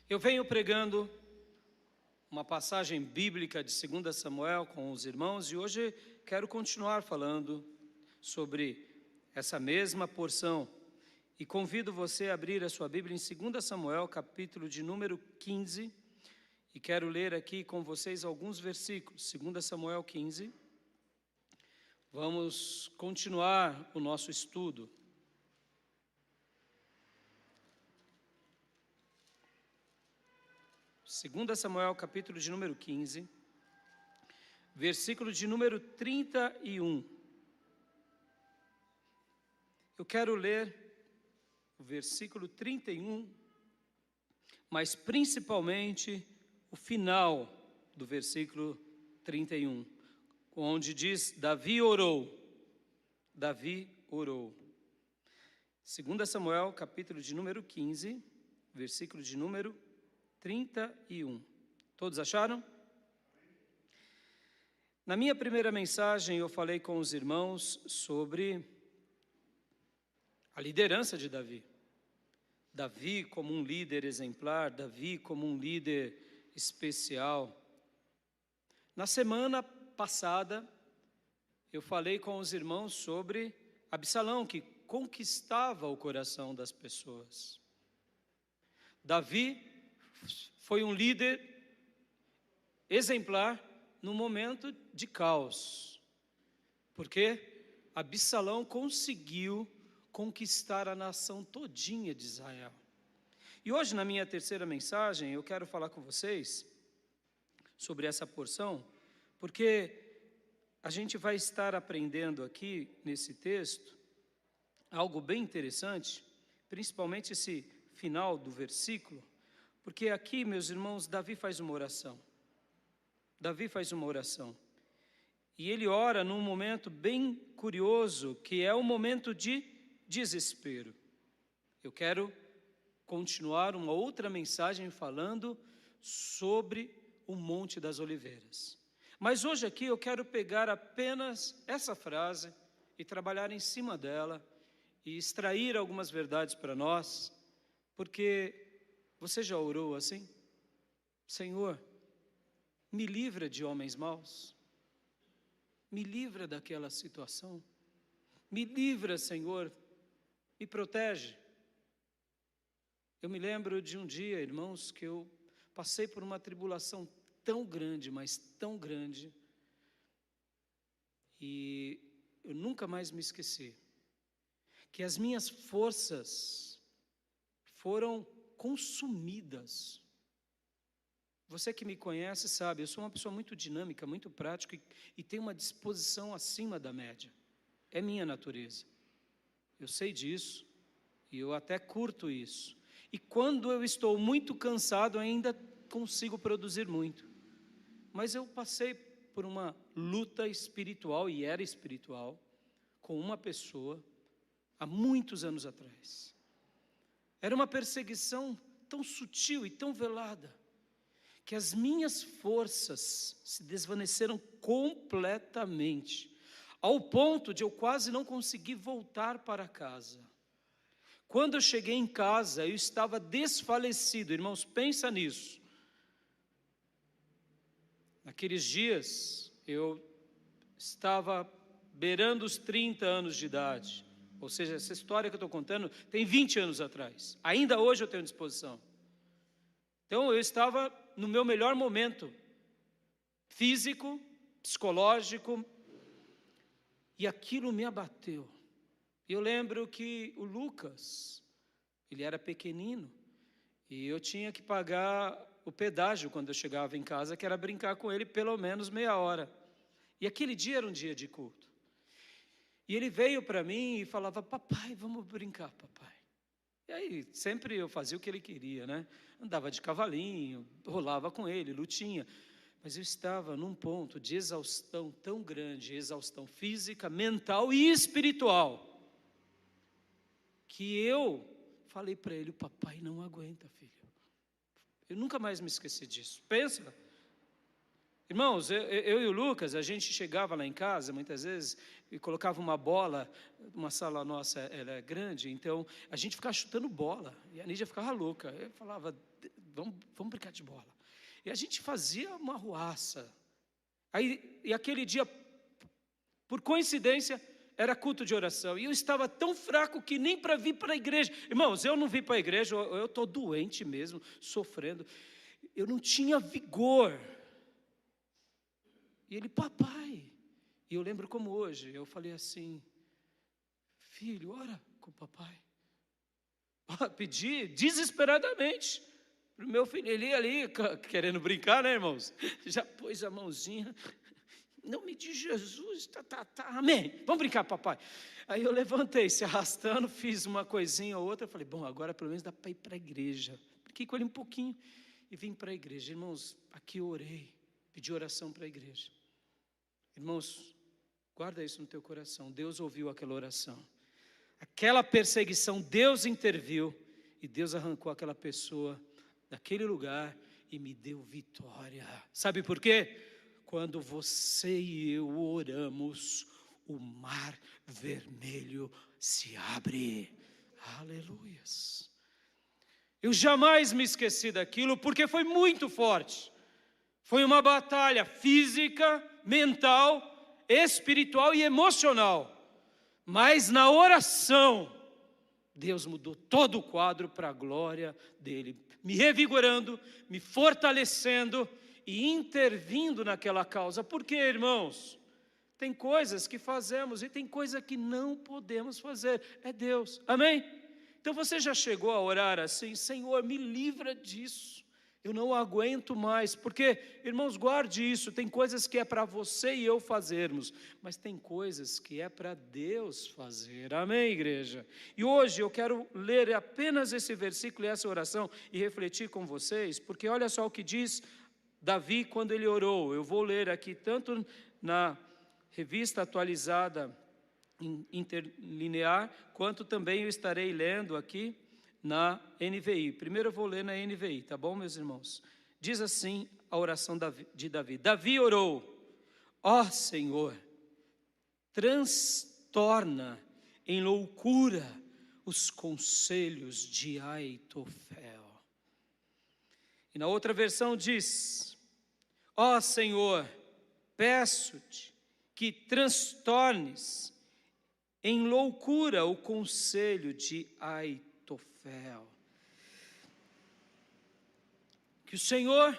Eu venho pregando uma passagem bíblica de 2 Samuel com os irmãos e hoje quero continuar falando sobre essa mesma porção. E convido você a abrir a sua Bíblia em 2 Samuel, capítulo de número 15, e quero ler aqui com vocês alguns versículos. 2 Samuel 15. Vamos continuar o nosso estudo. Segunda Samuel, capítulo de número 15, versículo de número 31. Eu quero ler o versículo 31, mas principalmente o final do versículo 31, onde diz: Davi orou. Davi orou. 2 Samuel, capítulo de número 15, versículo de número 31. Todos acharam? Na minha primeira mensagem eu falei com os irmãos sobre a liderança de Davi. Davi como um líder exemplar, Davi como um líder especial. Na semana passada eu falei com os irmãos sobre Absalão, que conquistava o coração das pessoas. Davi foi um líder exemplar no momento de caos, porque Absalão conseguiu conquistar a nação todinha de Israel. E hoje, na minha terceira mensagem, eu quero falar com vocês sobre essa porção, porque a gente vai estar aprendendo aqui nesse texto algo bem interessante, principalmente esse final do versículo. Porque aqui, meus irmãos, Davi faz uma oração. Davi faz uma oração. E ele ora num momento bem curioso, que é um momento de desespero. Eu quero continuar uma outra mensagem falando sobre o Monte das Oliveiras. Mas hoje aqui eu quero pegar apenas essa frase e trabalhar em cima dela e extrair algumas verdades para nós, porque você já orou assim? Senhor, me livra de homens maus, me livra daquela situação, me livra, Senhor, me protege. Eu me lembro de um dia, irmãos, que eu passei por uma tribulação tão grande, mas tão grande, e eu nunca mais me esqueci, que as minhas forças foram consumidas. Você que me conhece sabe, eu sou uma pessoa muito dinâmica, muito prática e tenho uma disposição acima da média. É minha natureza. Eu sei disso e eu até curto isso. E quando eu estou muito cansado, ainda consigo produzir muito. Mas eu passei por uma luta espiritual, e era espiritual, com uma pessoa há muitos anos atrás. Era uma perseguição tão sutil e tão velada, que as minhas forças se desvaneceram completamente, ao ponto de eu quase não conseguir voltar para casa. Quando eu cheguei em casa, eu estava desfalecido. Irmãos, pensa nisso. Naqueles dias, eu estava beirando os 30 anos de idade. Ou seja, essa história que eu estou contando tem 20 anos atrás. Ainda hoje eu tenho disposição. Então eu estava no meu melhor momento, físico, psicológico, e aquilo me abateu. Eu lembro que o Lucas, ele era pequenino, e eu tinha que pagar o pedágio quando eu chegava em casa, que era brincar com ele pelo menos meia hora. E aquele dia era um dia de culto. E ele veio para mim e falava: papai, vamos brincar, papai. E aí, sempre eu fazia o que ele queria, né? Andava de cavalinho, rolava com ele, lutinha. Mas eu estava num ponto de exaustão tão grande, exaustão física, mental e espiritual, que eu falei para ele: o papai não aguenta, filho. Eu nunca mais me esqueci disso. Pensa. Irmãos, eu e o Lucas, a gente chegava lá em casa, muitas vezes, e colocava uma bola, uma sala nossa, ela é grande, então a gente ficava chutando bola, e a Nídia ficava louca. Eu falava: vamos brincar de bola. E a gente fazia uma arruaça. E aquele dia, por coincidência, era culto de oração. E eu estava tão fraco que nem para vir para a igreja. Irmãos, eu não vim para a igreja, eu estou doente mesmo, sofrendo. Eu não tinha vigor. E ele, papai. E eu lembro como hoje, eu falei assim, filho, ora com o papai. Pedi desesperadamente para o meu filho. Ele ali, querendo brincar, né, irmãos? Já pôs a mãozinha. Em nome de Jesus, amém. Vamos brincar, papai. Aí eu levantei, se arrastando, fiz uma coisinha ou outra. Falei, bom, agora pelo menos dá para ir para a igreja. Fiquei com ele um pouquinho e vim para a igreja. Irmãos, aqui eu orei, pedi oração para a igreja. Irmãos, guarda isso no teu coração. Deus ouviu aquela oração. Aquela perseguição, Deus interviu. E Deus arrancou aquela pessoa daquele lugar e me deu vitória. Sabe por quê? Quando você e eu oramos, o mar vermelho se abre. Aleluias. Eu jamais me esqueci daquilo, porque foi muito forte. Foi uma batalha física, mental, espiritual e emocional. Mas na oração, Deus mudou todo o quadro para a glória dele, me revigorando, me fortalecendo e intervindo naquela causa. Porque, irmãos, tem coisas que fazemos e tem coisa que não podemos fazer. É Deus, amém? Então você já chegou a orar assim, Senhor, me livra disso. Eu não aguento mais, porque, irmãos, guarde isso, tem coisas que é para você e eu fazermos, mas tem coisas que é para Deus fazer, amém, igreja? E hoje eu quero ler apenas esse versículo e essa oração e refletir com vocês, porque olha só o que diz Davi quando ele orou. Eu vou ler aqui tanto na revista atualizada interlinear, quanto também eu estarei lendo aqui na NVI. Primeiro eu vou ler na NVI, tá bom, meus irmãos? Diz assim a oração de Davi. Davi orou, ó Senhor, transtorna em loucura os conselhos de Aitofel. E na outra versão diz, ó Senhor, peço-te que transtornes em loucura o conselho de Aitofel. Que o Senhor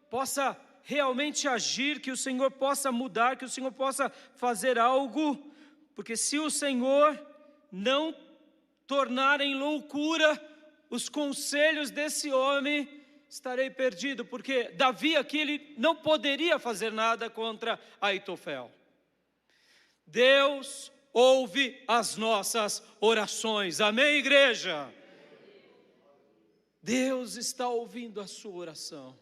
possa realmente agir, que o Senhor possa mudar, que o Senhor possa fazer algo, porque se o Senhor não tornar em loucura os conselhos desse homem, estarei perdido, porque Davi aqui ele não poderia fazer nada contra Aitofel. Deus ouve as nossas orações, amém, igreja? Deus está ouvindo a sua oração.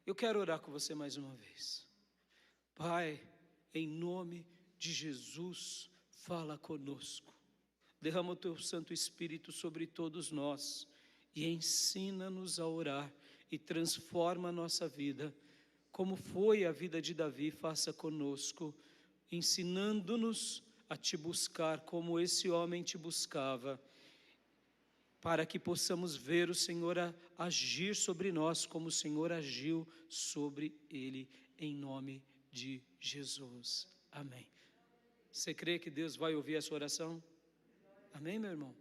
Eu quero orar com você mais uma vez. Pai, em nome de Jesus, fala conosco. Derrama o teu Santo Espírito sobre todos nós e ensina-nos a orar e transforma a nossa vida. Como foi a vida de Davi, faça conosco, ensinando-nos a te buscar como esse homem te buscava, para que possamos ver o Senhor agir sobre nós, como o Senhor agiu sobre ele, em nome de Jesus. Amém. Você crê que Deus vai ouvir a sua oração? Amém, meu irmão?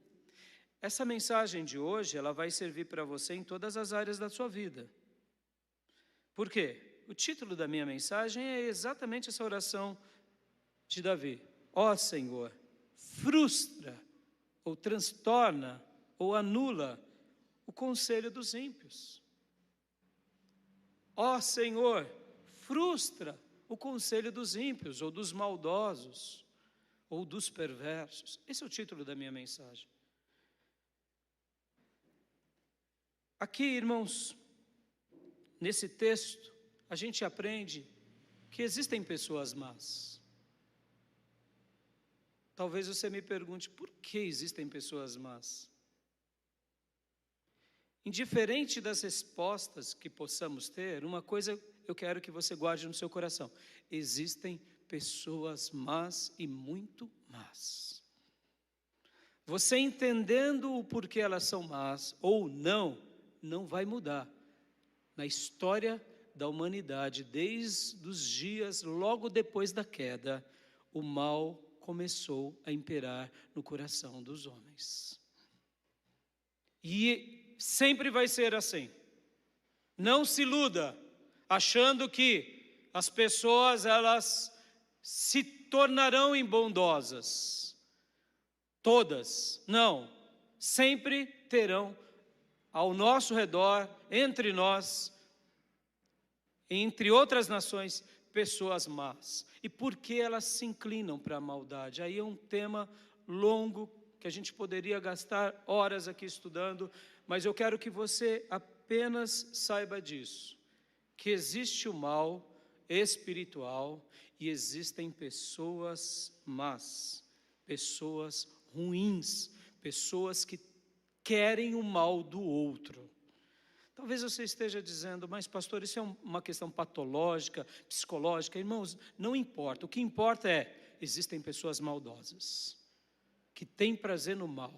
Essa mensagem de hoje, ela vai servir para você em todas as áreas da sua vida. Por quê? O título da minha mensagem é exatamente essa oração de Davi. Ó Senhor, frustra ou transtorna ou anula o conselho dos ímpios. Ó Senhor, frustra o conselho dos ímpios ou dos maldosos ou dos perversos. Esse é o título da minha mensagem. Aqui, irmãos, nesse texto, a gente aprende que existem pessoas más. Talvez você me pergunte, por que existem pessoas más? Indiferente das respostas que possamos ter, uma coisa eu quero que você guarde no seu coração. Existem pessoas más e muito más. Você entendendo o porquê elas são más ou não, não vai mudar. Na história da humanidade, desde os dias logo depois da queda, o mal começou a imperar no coração dos homens. E sempre vai ser assim. Não se iluda, achando que as pessoas, elas se tornarão bondosas. Todas. Não. Sempre terão ao nosso redor, entre nós, entre outras nações, pessoas más. E por que elas se inclinam para a maldade? Aí é um tema longo, que a gente poderia gastar horas aqui estudando, mas eu quero que você apenas saiba disso, que existe o mal espiritual e existem pessoas más, pessoas ruins, pessoas que querem o mal do outro. Talvez você esteja dizendo, mas pastor, isso é uma questão patológica, psicológica. Irmãos, não importa. O que importa é, existem pessoas maldosas, que têm prazer no mal.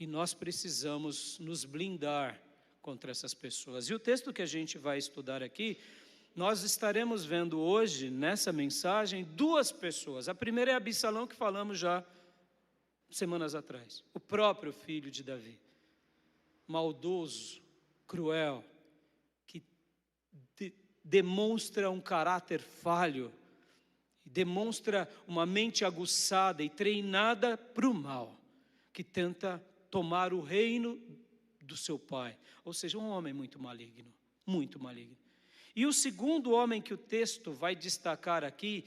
E nós precisamos nos blindar contra essas pessoas. E o texto que a gente vai estudar aqui, nós estaremos vendo hoje, nessa mensagem, duas pessoas. A primeira é Absalão, que falamos já semanas atrás. O próprio filho de Davi. Maldoso, cruel, que demonstra um caráter falho, demonstra uma mente aguçada e treinada para o mal, que tenta tomar o reino do seu pai, ou seja, um homem muito maligno, muito maligno. E o segundo homem que o texto vai destacar aqui,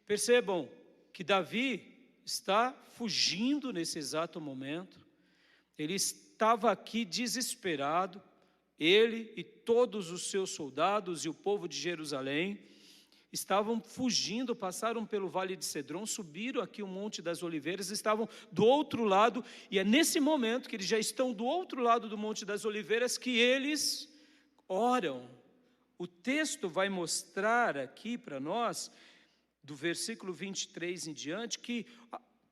percebam que Davi está fugindo nesse exato momento, ele estava aqui desesperado, ele e todos os seus soldados e o povo de Jerusalém estavam fugindo, passaram pelo Vale de Cedron, subiram aqui o Monte das Oliveiras, estavam do outro lado, e é nesse momento que eles já estão do outro lado do Monte das Oliveiras que eles oram. O texto vai mostrar aqui para nós, do versículo 23 em diante, que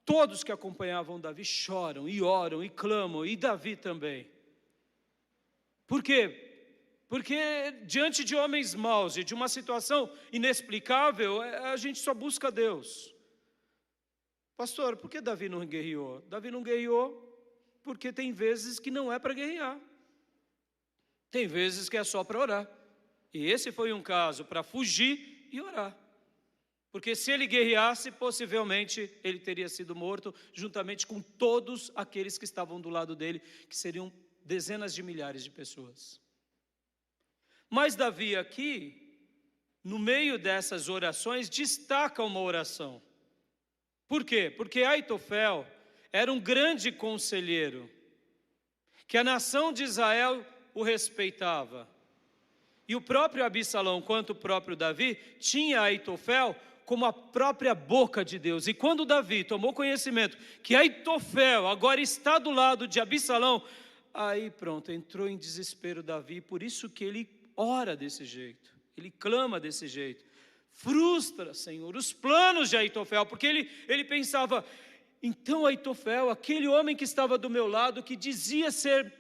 todos que acompanhavam Davi choram e oram e clamam, e Davi também. Por quê? Porque diante de homens maus e de uma situação inexplicável, a gente só busca Deus. Pastor, por que Davi não guerreou? Davi não guerreou porque tem vezes que não é para guerrear. Tem vezes que é só para orar. E esse foi um caso para fugir e orar. Porque se ele guerreasse, possivelmente ele teria sido morto, juntamente com todos aqueles que estavam do lado dele, que seriam dezenas de milhares de pessoas. Mas Davi aqui, no meio dessas orações, destaca uma oração. Por quê? Porque Aitofel era um grande conselheiro, que a nação de Israel o respeitava. E o próprio Absalão, quanto o próprio Davi, tinha Aitofel como a própria boca de Deus. E quando Davi tomou conhecimento que Aitofel agora está do lado de Absalão, aí pronto, entrou em desespero Davi, por isso que ele ora desse jeito, ele clama desse jeito. Frustra, Senhor, os planos de Aitofel, porque ele pensava, então Aitofel, aquele homem que estava do meu lado, que dizia ser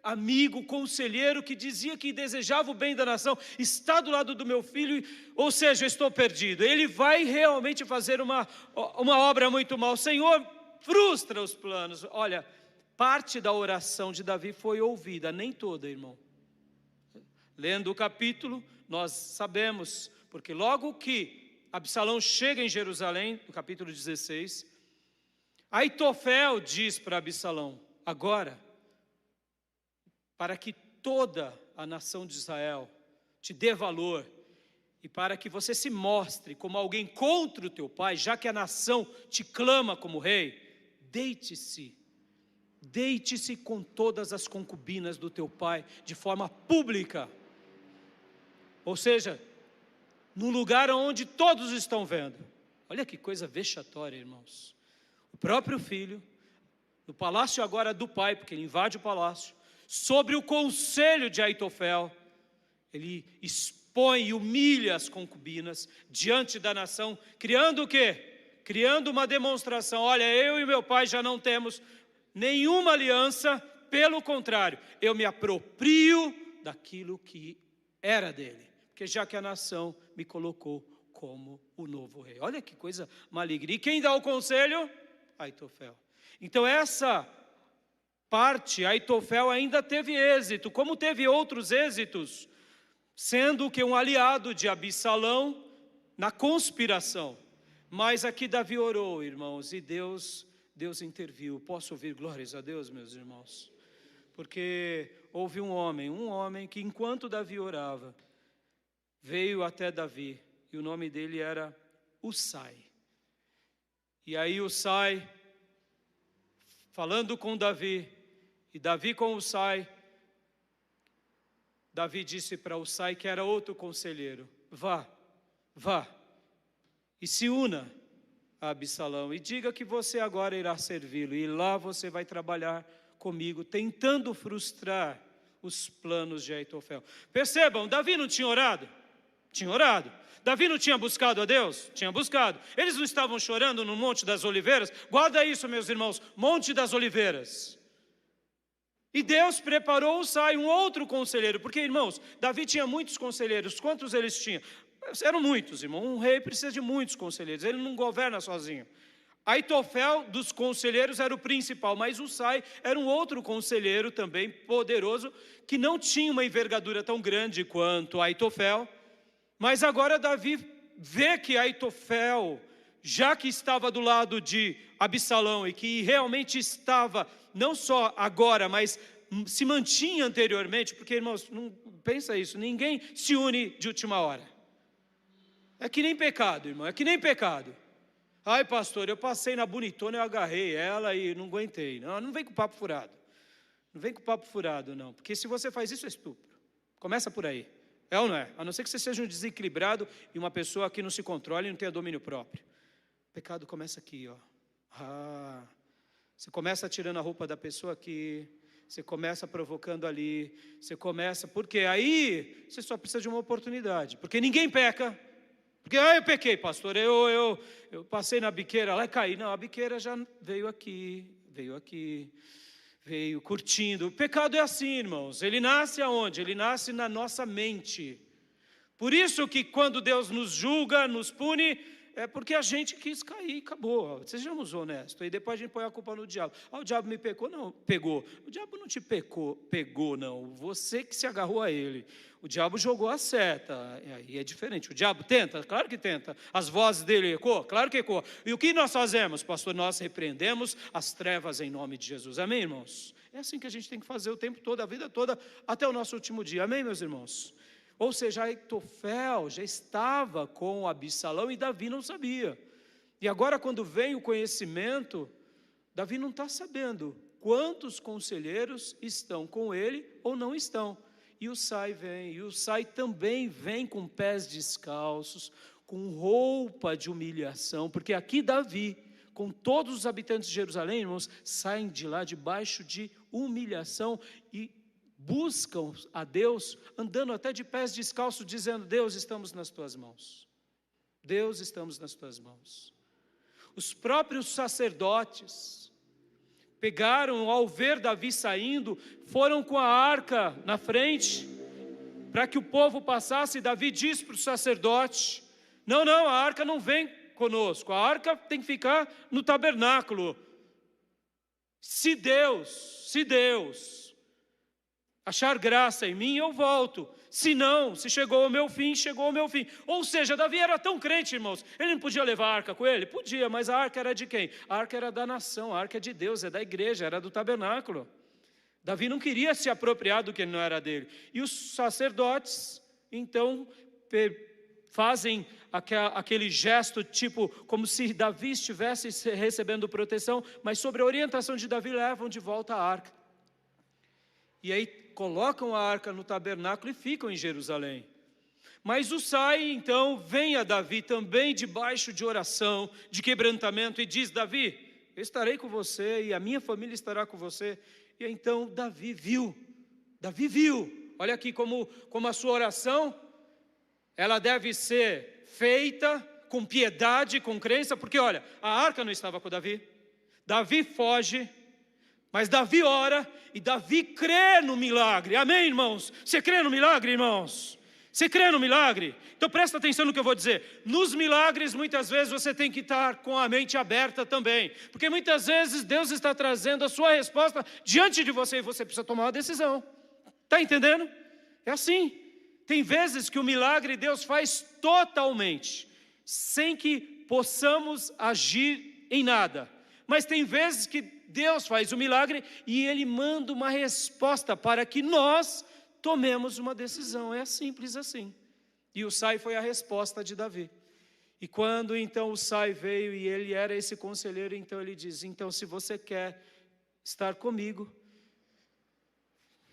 amigo, conselheiro, que dizia que desejava o bem da nação, está do lado do meu filho, ou seja, eu estou perdido. Ele vai realmente fazer uma obra muito mal. Senhor, frustra os planos. Olha, parte da oração de Davi foi ouvida, nem toda, irmão. Lendo o capítulo, nós sabemos, porque logo que Absalão chega em Jerusalém, no capítulo 16, Aitofel diz para Absalão, agora, para que toda a nação de Israel te dê valor, e para que você se mostre como alguém contra o teu pai, já que a nação te clama como rei, deite-se com todas as concubinas do teu pai, de forma pública, ou seja, num lugar onde todos estão vendo. Olha que coisa vexatória, irmãos. O próprio filho, no palácio agora do pai, porque ele invade o palácio, sobre o conselho de Aitofel, ele expõe e humilha as concubinas diante da nação, criando o quê? Criando uma demonstração, olha, eu e meu pai já não temos nenhuma aliança, pelo contrário, eu me aproprio daquilo que era dele, porque já que a nação me colocou como o novo rei. Olha que coisa maligna. E quem dá o conselho? Aitofel. Então essa parte, Aitofel ainda teve êxito, como teve outros êxitos, sendo que um aliado de Absalão na conspiração. Mas aqui Davi orou, irmãos, e Deus interviu. Posso ouvir glórias a Deus, meus irmãos? Porque houve um homem que enquanto Davi orava, veio até Davi, e o nome dele era Usai. E aí Usai, falando com Davi, e Davi com Usai, Davi disse para Usai, que era outro conselheiro: vá, e se una a Absalão, e diga que você agora irá servi-lo, e lá você vai trabalhar comigo, tentando frustrar os planos de Aitofel. Percebam, Davi não tinha orado? Tinha orado. Davi não tinha buscado a Deus? Tinha buscado. Eles não estavam chorando no Monte das Oliveiras? Guarda isso, meus irmãos, Monte das Oliveiras. E Deus preparou Usai, um outro conselheiro, porque, irmãos, Davi tinha muitos conselheiros. Quantos eles tinham? Eram muitos, irmão. Um rei precisa de muitos conselheiros, ele não governa sozinho. Aitofel dos conselheiros era o principal, mas Usai era um outro conselheiro também poderoso, que não tinha uma envergadura tão grande quanto Aitofel. Mas agora Davi vê que Aitofel, já que estava do lado de Absalão e que realmente estava, não só agora, mas se mantinha anteriormente, porque, irmãos, não pensa isso, ninguém se une de última hora. É que nem pecado, irmão, é que nem pecado. Ai, pastor, eu passei na bonitona, eu agarrei ela e não aguentei. Não vem com papo furado. Não vem com papo furado, não. Porque se você faz isso, é estupro. Começa por aí. É ou não é? A não ser que você seja um desequilibrado e uma pessoa que não se controle e não tenha domínio próprio. O pecado começa aqui, ó. Você começa tirando a roupa da pessoa aqui. Você começa provocando ali. Você começa... Porque aí você só precisa de uma oportunidade. Porque ninguém peca. Porque, eu pequei, pastor. Eu passei na biqueira lá e caí. Não, a biqueira já veio aqui. Veio curtindo. O pecado é assim, irmãos. Ele nasce aonde? Ele nasce na nossa mente. Por isso que quando Deus nos julga, nos pune, é porque a gente quis cair, acabou. Sejamos honestos. E depois a gente põe a culpa no diabo. O diabo me pecou? Não, pegou. O diabo não te pegou, não. Você que se agarrou a ele. O diabo jogou a seta, e aí é diferente. O diabo tenta? Claro que tenta. As vozes dele ecoam? Claro que ecoam. E o que nós fazemos, pastor? Nós repreendemos as trevas em nome de Jesus. Amém, irmãos? É assim que a gente tem que fazer o tempo todo, a vida toda, até o nosso último dia. Amém, meus irmãos? Ou seja, Aitofel já estava com Absalão e Davi não sabia. E agora, quando vem o conhecimento, Davi não está sabendo quantos conselheiros estão com ele ou não estão. E Usai vem, e Usai também vem com pés descalços, com roupa de humilhação, porque aqui Davi, com todos os habitantes de Jerusalém, irmãos, saem de lá debaixo de humilhação e buscam a Deus, andando até de pés descalços, dizendo: Deus, estamos nas tuas mãos. Deus, estamos nas tuas mãos. Os próprios sacerdotes pegaram, ao ver Davi saindo, foram com a arca na frente, para que o povo passasse. Davi diz para o sacerdote: não, a arca não vem conosco, a arca tem que ficar no tabernáculo. Se Deus achar graça em mim, eu volto. Se não, se chegou o meu fim, chegou o meu fim. Ou seja, Davi era tão crente, irmãos, ele não podia levar a arca com ele? Podia, mas a arca era de quem? A arca era da nação, a arca é de Deus, é da igreja, era do tabernáculo. Davi não queria se apropriar do que não era dele. E os sacerdotes, então, fazem aquele gesto, tipo, como se Davi estivesse recebendo proteção, mas sobre a orientação de Davi, levam de volta a arca. E aí colocam a arca no tabernáculo e ficam em Jerusalém. Mas Usai, então, vem a Davi também debaixo de oração, de quebrantamento, e diz: Davi, eu estarei com você e a minha família estará com você. E então Davi viu, olha aqui como a sua oração, ela deve ser feita com piedade, com crença, porque olha, a arca não estava com Davi, Davi foge, Mas Davi ora e Davi crê no milagre. Amém, irmãos? Você crê no milagre, irmãos? Você crê no milagre? Então presta atenção no que eu vou dizer. Nos milagres, muitas vezes você tem que estar com a mente aberta também. Porque muitas vezes Deus está trazendo a sua resposta diante de você e você precisa tomar uma decisão. Está entendendo? É assim. Tem vezes que o milagre Deus faz totalmente, sem que possamos agir em nada. Mas tem vezes que Deus faz o milagre e Ele manda uma resposta para que nós tomemos uma decisão. É simples assim. E Husai foi a resposta de Davi. E quando então Husai veio e ele era esse conselheiro, então ele diz: então se você quer estar comigo,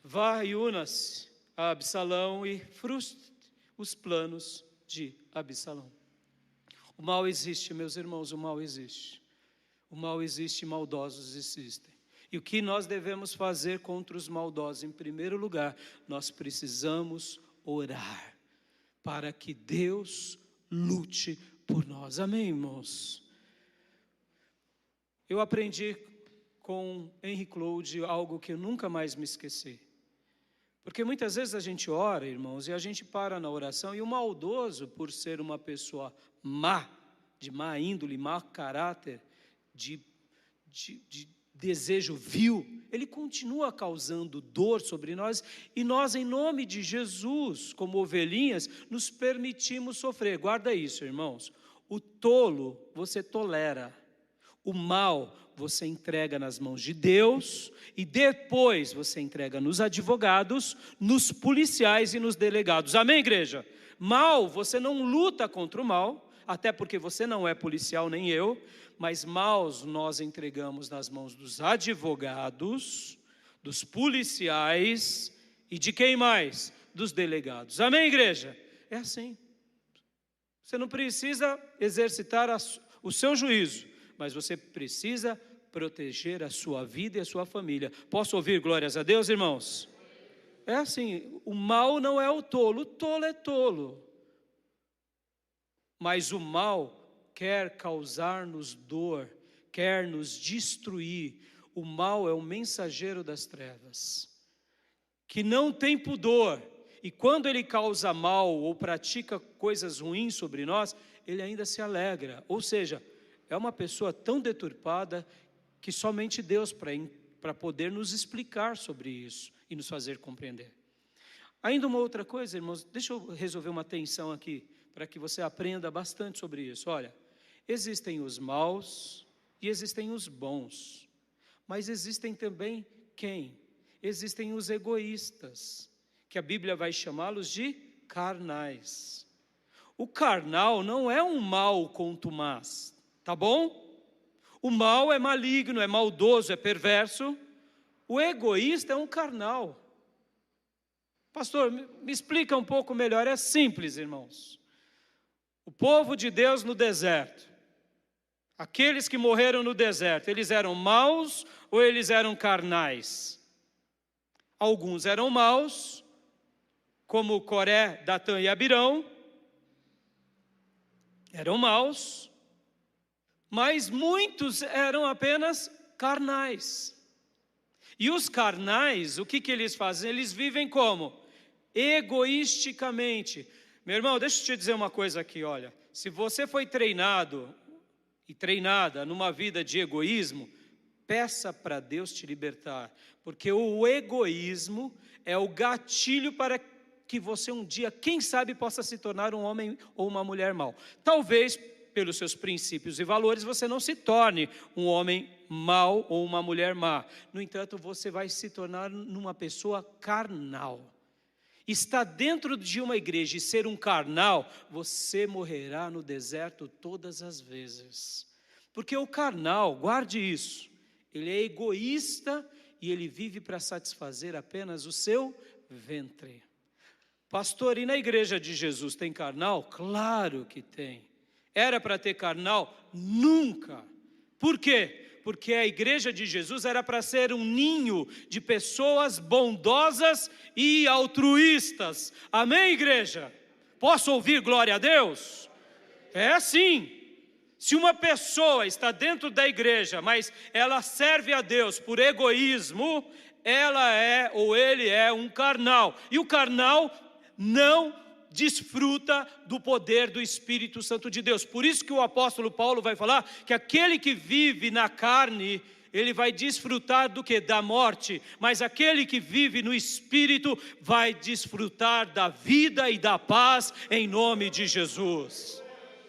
vá e una-se a Absalão e frustre os planos de Absalão. O mal existe, meus irmãos, o mal existe. O mal existe, maldosos existem. E o que nós devemos fazer contra os maldosos? Em primeiro lugar, nós precisamos orar para que Deus lute por nós. Amém, irmãos? Eu aprendi com Henry Cloud algo que eu nunca mais me esqueci. Porque muitas vezes a gente ora, irmãos, e a gente para na oração, e o maldoso, por ser uma pessoa má, de má índole, má caráter, de desejo vil, ele continua causando dor sobre nós, e nós, em nome de Jesus, como ovelhinhas, nos permitimos sofrer. Guarda isso, irmãos. O tolo você tolera, o mal você entrega nas mãos de Deus, e depois você entrega nos advogados, nos policiais e nos delegados. Amém, igreja? Mal, você não luta contra o mal, até porque você não é policial nem eu, mas maus nós entregamos nas mãos dos advogados, dos policiais e de quem mais? Dos delegados. Amém, igreja? É assim. Você não precisa exercitar o seu juízo, mas você precisa proteger a sua vida e a sua família. Posso ouvir glórias a Deus, irmãos? É assim, o mal não é o tolo é tolo. Mas o mal quer causar-nos dor, quer nos destruir. O mal é o mensageiro das trevas, que não tem pudor, e quando ele causa mal ou pratica coisas ruins sobre nós, ele ainda se alegra. Ou seja, é uma pessoa tão deturpada que somente Deus para poder nos explicar sobre isso e nos fazer compreender. Ainda uma outra coisa, irmãos, deixa eu resolver uma tensão aqui, para que você aprenda bastante sobre isso. Olha, existem os maus e existem os bons, mas existem também quem? Existem os egoístas, que a Bíblia vai chamá-los de carnais. O carnal não é um mal contumaz, tá bom? O mal é maligno, é maldoso, é perverso. O egoísta é um carnal. Pastor, me explica um pouco melhor. É simples, irmãos. O povo de Deus no deserto, aqueles que morreram no deserto, eles eram maus ou eles eram carnais? Alguns eram maus, como Coré, Datã e Abirão, eram maus, mas muitos eram apenas carnais. E os carnais, o que eles fazem? Eles vivem como? Egoisticamente. Meu irmão, deixa eu te dizer uma coisa aqui, olha. Se você foi treinado e treinada numa vida de egoísmo, peça para Deus te libertar. Porque o egoísmo é o gatilho para que você um dia, quem sabe, possa se tornar um homem ou uma mulher mau. Talvez, pelos seus princípios e valores, você não se torne um homem mau ou uma mulher má. No entanto, você vai se tornar uma pessoa carnal. Está dentro de uma igreja e ser um carnal, você morrerá no deserto todas as vezes. Porque o carnal, guarde isso, ele é egoísta e ele vive para satisfazer apenas o seu ventre. Pastor, e na igreja de Jesus tem carnal? Claro que tem. Era para ter carnal? Nunca. Por quê? Porque a igreja de Jesus era para ser um ninho de pessoas bondosas e altruístas. Amém, igreja? Posso ouvir glória a Deus? É assim. Se uma pessoa está dentro da igreja, mas ela serve a Deus por egoísmo, ela é ou ele é um carnal. E o carnal não desfruta do poder do Espírito Santo de Deus. Por isso que o apóstolo Paulo vai falar que aquele que vive na carne, ele vai desfrutar do que? Da morte. Mas aquele que vive no Espírito vai desfrutar da vida e da paz em nome de Jesus.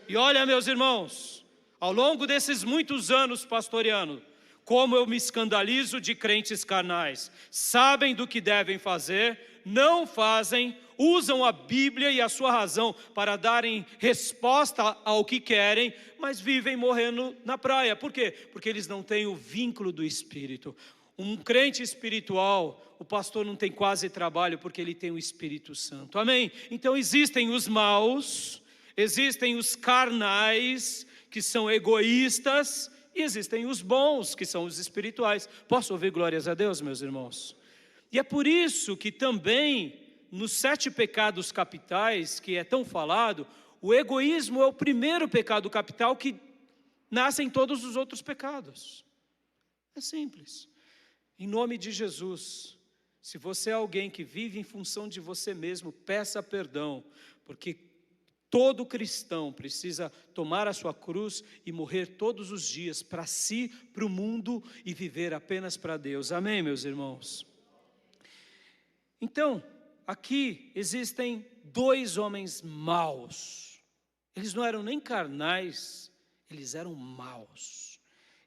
E olha, meus irmãos, ao longo desses muitos anos pastoreando, como eu me escandalizo de crentes carnais. Sabem do que devem fazer, não fazem, usam a Bíblia e a sua razão para darem resposta ao que querem, mas vivem morrendo na praia. Por quê? Porque eles não têm o vínculo do Espírito. Um crente espiritual, o pastor não tem quase trabalho porque ele tem o Espírito Santo. Amém? Então existem os maus, existem os carnais, que são egoístas, e existem os bons, que são os espirituais. Posso ouvir glórias a Deus, meus irmãos? E é por isso que também, nos 7 pecados capitais, que é tão falado, o egoísmo é o primeiro pecado capital que nasce em todos os outros pecados. É simples. Em nome de Jesus, se você é alguém que vive em função de você mesmo, peça perdão, porque todo cristão precisa tomar a sua cruz e morrer todos os dias para si, para o mundo e viver apenas para Deus. Amém, meus irmãos? Então, aqui existem 2 homens maus. Eles não eram nem carnais, eles eram maus.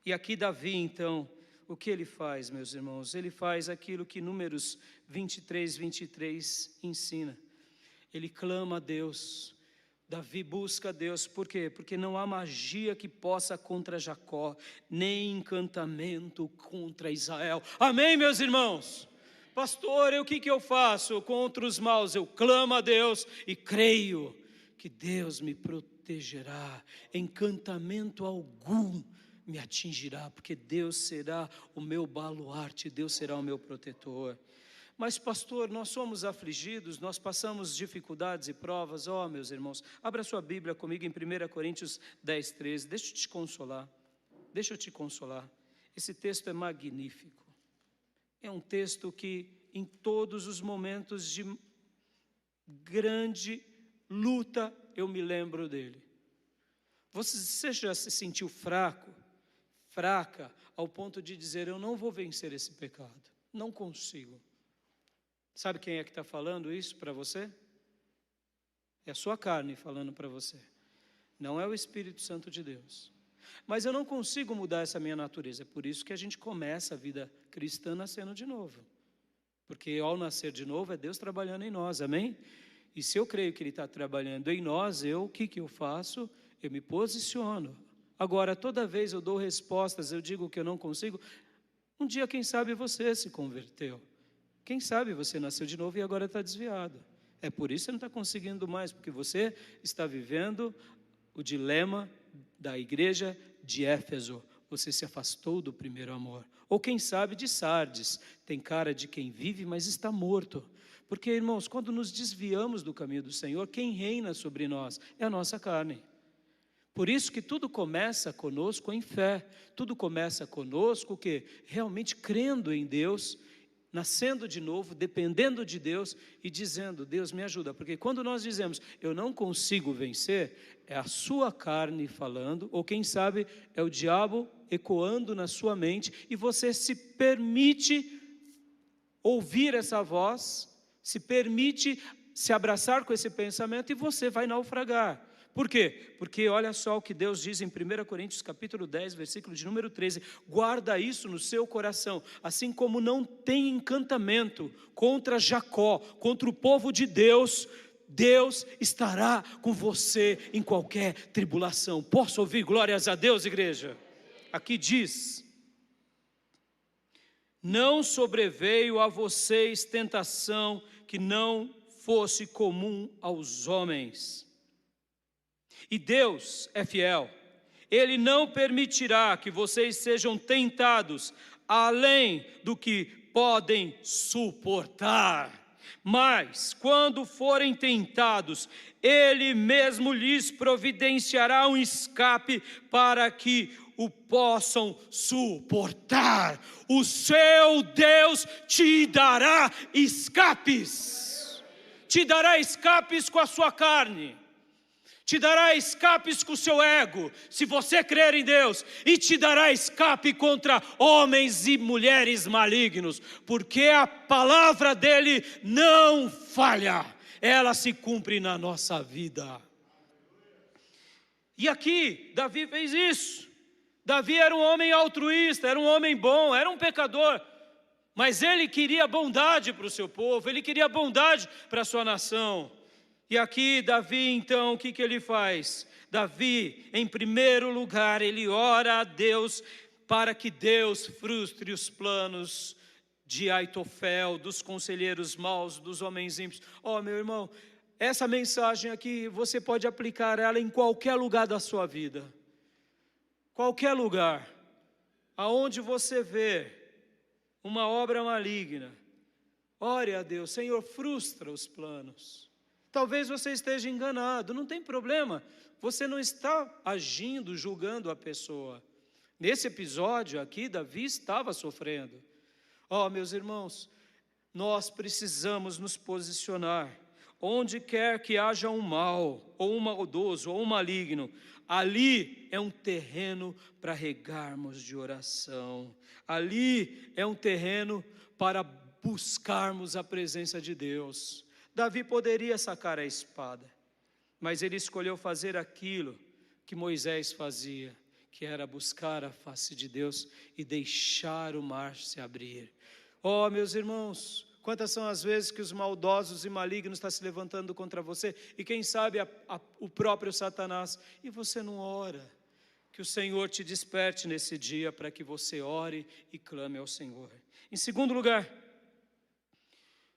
E aqui Davi, então, o que ele faz, meus irmãos? Ele faz aquilo que Números 23 ensina. Ele clama a Deus. Davi busca a Deus, por quê? Porque não há magia que possa contra Jacó, nem encantamento contra Israel. Amém, meus irmãos? Pastor, o que eu faço contra os maus? Eu clamo a Deus e creio que Deus me protegerá. Encantamento algum me atingirá, porque Deus será o meu baluarte, Deus será o meu protetor. Mas pastor, nós somos afligidos, nós passamos dificuldades e provas. Meus irmãos, abra sua Bíblia comigo em 1 Coríntios 10:13, deixa eu te consolar, esse texto é magnífico, é um texto que em todos os momentos de grande luta eu me lembro dele. Você já se sentiu fraca, ao ponto de dizer, eu não vou vencer esse pecado, não consigo. Sabe quem é que está falando isso para você? É a sua carne falando para você. Não é o Espírito Santo de Deus. Mas eu não consigo mudar essa minha natureza. É por isso que a gente começa a vida cristã nascendo de novo. Porque ao nascer de novo é Deus trabalhando em nós, amém? E se eu creio que Ele está trabalhando em nós, o que eu faço? Eu me posiciono. Agora, toda vez eu dou respostas, eu digo que eu não consigo. Um dia, quem sabe, você se converteu. Quem sabe você nasceu de novo e agora está desviado. É por isso que você não está conseguindo mais, porque você está vivendo o dilema da igreja de Éfeso. Você se afastou do primeiro amor. Ou quem sabe de Sardes, tem cara de quem vive, mas está morto. Porque, irmãos, quando nos desviamos do caminho do Senhor, quem reina sobre nós é a nossa carne. Por isso que tudo começa conosco em fé. Tudo começa conosco, o quê? Realmente crendo em Deus, nascendo de novo, dependendo de Deus e dizendo, Deus me ajuda. Porque quando nós dizemos, eu não consigo vencer, é a sua carne falando, ou quem sabe é o diabo ecoando na sua mente, e você se permite ouvir essa voz, se permite se abraçar com esse pensamento, e você vai naufragar. Por quê? Porque olha só o que Deus diz em 1 Coríntios capítulo 10, versículo de número 13. Guarda isso no seu coração, assim como não tem encantamento contra Jacó, contra o povo de Deus, Deus estará com você em qualquer tribulação. Posso ouvir glórias a Deus, igreja? Aqui diz, não sobreveio a vocês tentação que não fosse comum aos homens. E Deus é fiel, Ele não permitirá que vocês sejam tentados além do que podem suportar. Mas, quando forem tentados, Ele mesmo lhes providenciará um escape para que o possam suportar. O seu Deus te dará escapes. Te dará escapes com a sua carne. Te dará escapes com o seu ego, se você crer em Deus. E te dará escape contra homens e mulheres malignos. Porque a palavra dele não falha. Ela se cumpre na nossa vida. E aqui, Davi fez isso. Davi era um homem altruísta, era um homem bom, era um pecador. Mas ele queria bondade para o seu povo, ele queria bondade para a sua nação. E aqui Davi então, o que ele faz? Davi, em primeiro lugar, ele ora a Deus para que Deus frustre os planos de Aitofel, dos conselheiros maus, dos homens ímpios. Meu irmão, essa mensagem aqui, você pode aplicar ela em qualquer lugar da sua vida. Qualquer lugar, aonde você vê uma obra maligna, ore a Deus, Senhor, frustra os planos. Talvez você esteja enganado, não tem problema, você não está agindo, julgando a pessoa. Nesse episódio aqui, Davi estava sofrendo. Meus irmãos, nós precisamos nos posicionar. Onde quer que haja um mal, ou um maldoso, ou um maligno, ali é um terreno para regarmos de oração. Ali é um terreno para buscarmos a presença de Deus. Davi poderia sacar a espada, mas ele escolheu fazer aquilo que Moisés fazia, que era buscar a face de Deus e deixar o mar se abrir. Meus irmãos, quantas são as vezes que os maldosos e malignos estão se levantando contra você, e quem sabe o próprio Satanás, e você não ora. Que o Senhor te desperte nesse dia para que você ore e clame ao Senhor. Em segundo lugar,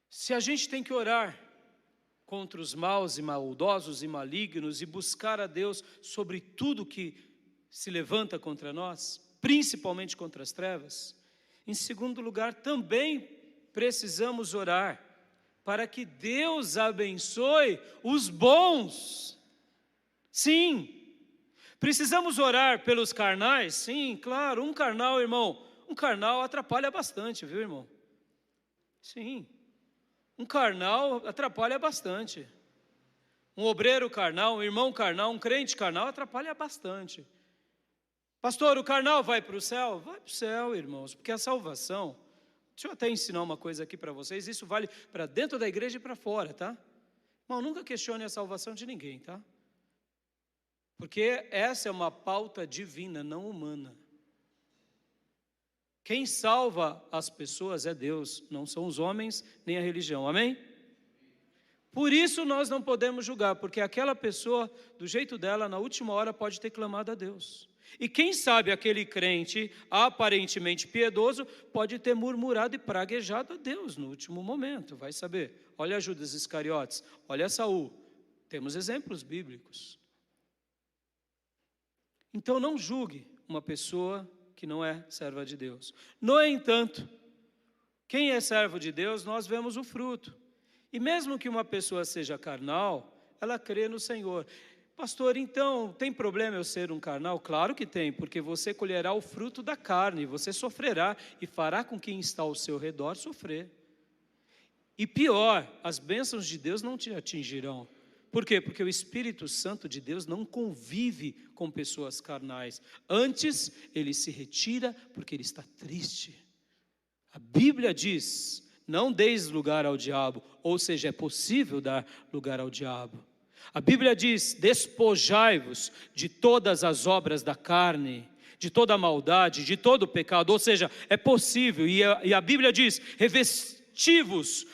se a gente tem que orar contra os maus e maldosos e malignos e buscar a Deus sobre tudo que se levanta contra nós, principalmente contra as trevas, em segundo lugar, também precisamos orar para que Deus abençoe os bons. Sim, precisamos orar pelos carnais? Sim, claro, um carnal, irmão, um carnal atrapalha bastante, viu, irmão? Sim, um carnal atrapalha bastante. Um obreiro carnal, um irmão carnal, um crente carnal atrapalha bastante. Pastor, o carnal vai para o céu? Vai para o céu, irmãos, porque a salvação, deixa eu até ensinar uma coisa aqui para vocês, isso vale para dentro da igreja e para fora, tá? Irmão, nunca questione a salvação de ninguém, tá? Porque essa é uma pauta divina, não humana. Quem salva as pessoas é Deus, não são os homens nem a religião, amém? Por isso nós não podemos julgar, porque aquela pessoa, do jeito dela, na última hora pode ter clamado a Deus. E quem sabe aquele crente, aparentemente piedoso, pode ter murmurado e praguejado a Deus no último momento, vai saber. Olha Judas Iscariotes, olha Saul, temos exemplos bíblicos. Então não julgue uma pessoa que não é serva de Deus. No entanto, quem é servo de Deus, nós vemos o fruto. E mesmo que uma pessoa seja carnal, ela crê no Senhor. Pastor, então, tem problema eu ser um carnal? Claro que tem, porque você colherá o fruto da carne, você sofrerá e fará com quem está ao seu redor sofrer. E pior, as bênçãos de Deus não te atingirão. Por quê? Porque o Espírito Santo de Deus não convive com pessoas carnais. Antes, ele se retira porque ele está triste. A Bíblia diz, não deis lugar ao diabo, ou seja, é possível dar lugar ao diabo. A Bíblia diz, despojai-vos de todas as obras da carne, de toda a maldade, de todo o pecado, ou seja, é possível, e a Bíblia diz, revesti-vos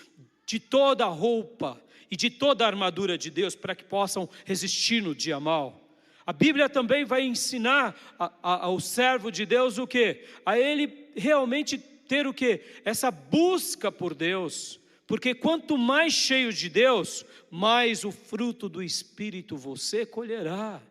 de toda a roupa e de toda a armadura de Deus, para que possam resistir no dia mau. A Bíblia também vai ensinar ao servo de Deus o quê? A ele realmente ter o quê? Essa busca por Deus, porque quanto mais cheio de Deus, mais o fruto do Espírito você colherá.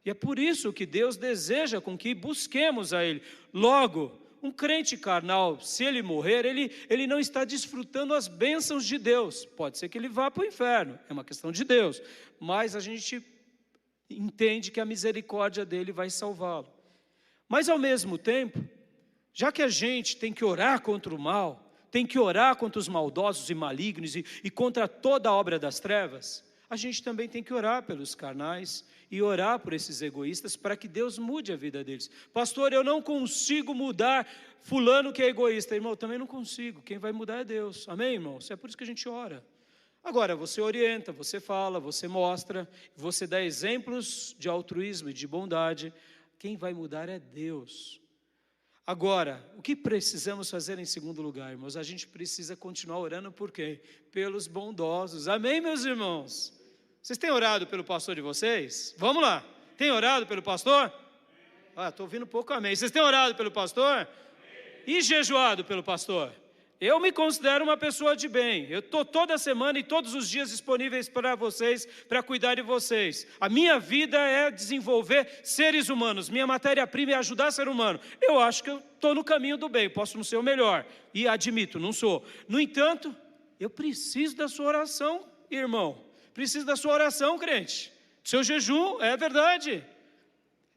E é por isso que Deus deseja com que busquemos a Ele. Logo, um crente carnal, se ele morrer, ele não está desfrutando as bênçãos de Deus. Pode ser que ele vá para o inferno, é uma questão de Deus. Mas a gente entende que a misericórdia dele vai salvá-lo. Mas ao mesmo tempo, já que a gente tem que orar contra o mal, tem que orar contra os maldosos e malignos e contra toda a obra das trevas, a gente também tem que orar pelos carnais e orar por esses egoístas para que Deus mude a vida deles. Pastor, eu não consigo mudar fulano que é egoísta. Irmão, eu também não consigo, quem vai mudar é Deus. Amém, irmãos? É por isso que a gente ora. Agora, você orienta, você fala, você mostra, você dá exemplos de altruísmo e de bondade. Quem vai mudar é Deus. Agora, o que precisamos fazer em segundo lugar, irmãos? A gente precisa continuar orando por quem? Pelos bondosos. Amém, meus irmãos? Vocês têm orado pelo pastor de vocês? Vamos lá. Tem orado pelo pastor? Estou ouvindo pouco amém. Vocês têm orado pelo pastor? E jejuado pelo pastor? Eu me considero uma pessoa de bem. Eu estou toda semana e todos os dias disponíveis para vocês, para cuidar de vocês. A minha vida é desenvolver seres humanos. Minha matéria-prima é ajudar ser humano. Eu acho que eu estou no caminho do bem. Posso não ser o melhor. E admito, não sou. No entanto, eu preciso da sua oração, irmão. Preciso da sua oração, crente. Do seu jejum, é verdade.